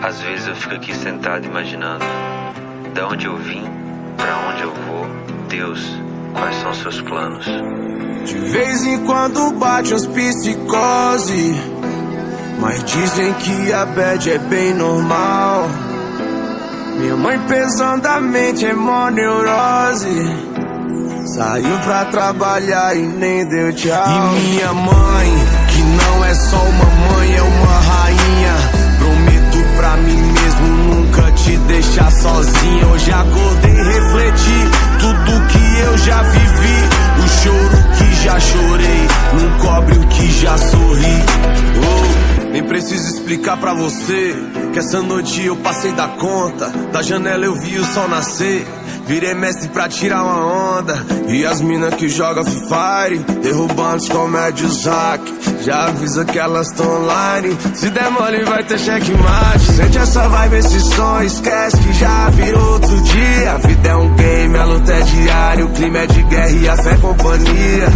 Às vezes eu fico aqui sentado imaginando da onde eu vim, pra onde eu vou. Deus, quais são seus planos? De vez em quando bate as psicose, mas dizem que a bad é bem normal. Minha mãe pesadamente é mó neurose, saiu pra trabalhar e nem deu tchau. E minha mãe, que não é só uma mãe, é uma rainha. Prometo pra mim mesmo nunca te deixar sozinha. Hoje acordei e refleti tudo que eu já vivi. O choro que já chorei não cobre o que já sorri. Oh, nem preciso explicar pra você que essa noite eu passei da conta. Da janela eu vi o sol nascer, virei mestre pra tirar uma onda. E as mina que joga Free Fire, derrubando os comédios hack. Já avisa que elas tão online, se der mole vai ter checkmate. Sente essa vibe, esse som, esquece que já virou outro dia. A vida é um game, a luta é diária, o clima é de guerra e a fé é companhia.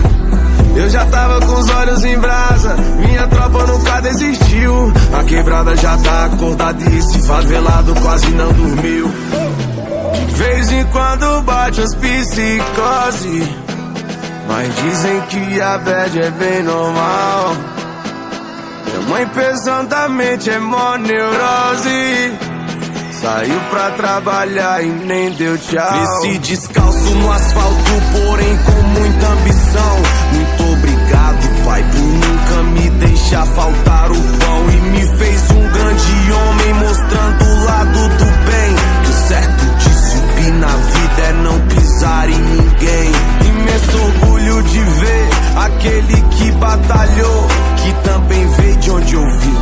Eu já tava com os olhos em brasa, minha tropa nunca desistiu. A quebrada já tá acordada e esse favelado quase não dormiu. De vez em quando bate as psicose, mas dizem que a bad é bem normal. Minha mãe pesadamente é mó neurose, saiu pra trabalhar e nem deu tchau. Cresci descalço no asfalto, porém com muita ambição. Muito obrigado, pai, por nunca me deixar faltar o pão. E me fez um grande homem, mostrando o lado do bem. Que o certo de subir na vida é não pisar em ninguém. Imenso orgulho de ver aquele que batalhou, que também veio de onde eu vim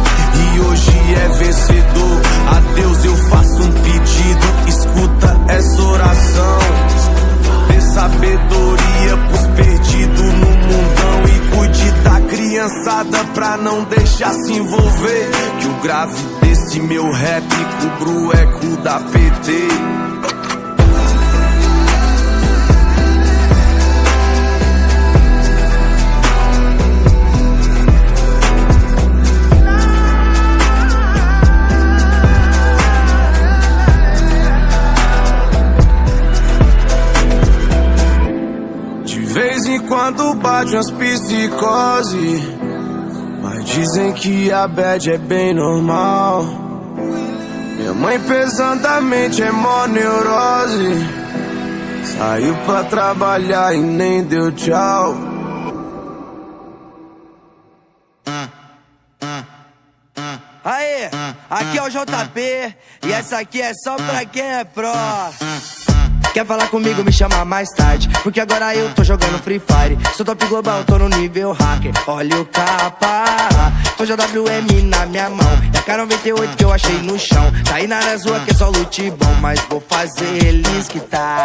e hoje é vencedor. A Deus eu faço um pedido, escuta essa oração. Dê sabedoria pros perdidos no mundão e cuide da criançada pra não deixar se envolver. Que o grave desse meu rap cubra o eco da PT. Quando bate as psicose, mas dizem que a bad é bem normal. Minha mãe pesadamente é mó neurose, saiu pra trabalhar e nem deu tchau. Aê, aqui é o JP e essa aqui é só pra quem é pró. Quer falar comigo, me chama mais tarde, porque agora eu tô jogando Free Fire. Sou top global, tô no nível hacker. Olha o capa, tô JWM na minha mão. É a K98 que eu achei no chão. Tá aí na área rua que é só loot bom, mas vou fazer eles que tá.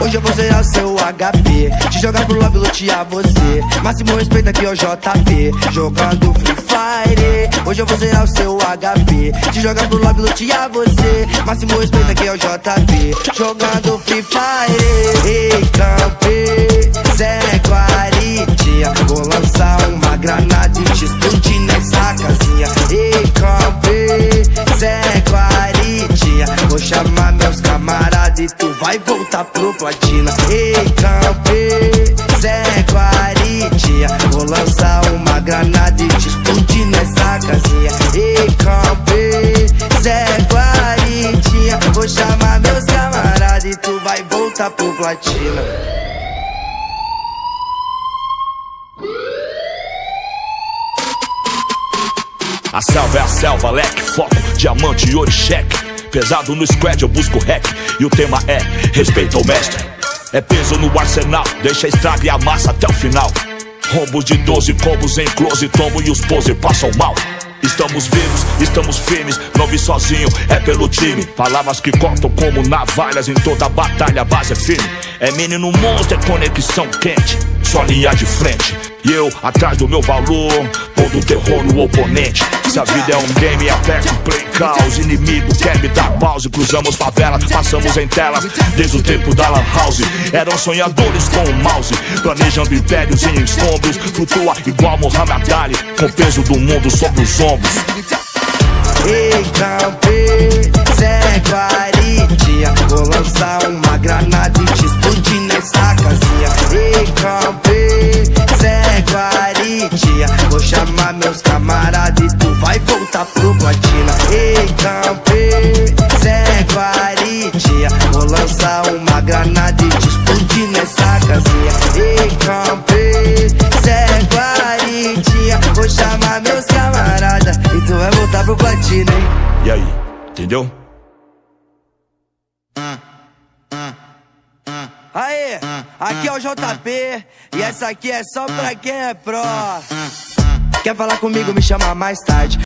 Hoje eu vou zerar o seu HP, te jogar pro lobby, lutear você. Máximo respeito aqui é o JP, jogando Free Fire. Hoje eu vou zerar o seu HP, te jogar pro lobby, lutear você. Máximo respeito aqui é o JP, jogando Free Fire. Ei, campe, Zé Guaritinha, vou lançar uma granada e te explodir nessa casinha. Ei, campe, Zé Guaritinha, vou chamar meus camaradas e tu vai voltar pro platina. Ei, campe, Zé Guaritinha, vou lançar uma granada e te explodir nessa casinha. Ei, campe, Zé Guaritinha, vou chamar meus camaradas e tu vai voltar pro platina. A selva é a selva, leque, foco, diamante, ouro e cheque. Pesado no squad, eu busco hack, e o tema é respeito ao mestre. É peso no arsenal, deixa a estrada e a massa até o final. Rombos de 12 combos em close, tombo e os pose passam mal. Estamos vivos, estamos firmes, não vi sozinho, é pelo time. Palavras que cortam como navalhas, em toda batalha a base é firme. É menino monstro, é conexão quente. só linha de frente. E eu atrás do meu valor, pondo terror no oponente. Se a vida é um game, aperto play caos. Inimigo quer me dar pause. Cruzamos favelas, passamos em telas desde o tempo da lan house. Eram sonhadores com o mouse, planejando impérios em escombros. Flutua igual Muhammad Ali, com o peso do mundo sobre os ombros. Ei, campe, Zé Guaritinha, vou lançar uma granada e te explodir nessa casinha. Ei, campe, Zé Guaritinha, vou chamar meus camaradas e tu vai voltar pro platina. Ei, campe, Zé Guaritinha, vou lançar uma granada e te explodir nessa casinha. Ei, campe, Zé Guaritinha, vou chamar meus camaradas e tu vai voltar pro platina, hein? E aí, entendeu? Aê, aqui é o JP e essa aqui é só pra quem é pró. Quer falar comigo, me chama mais tarde.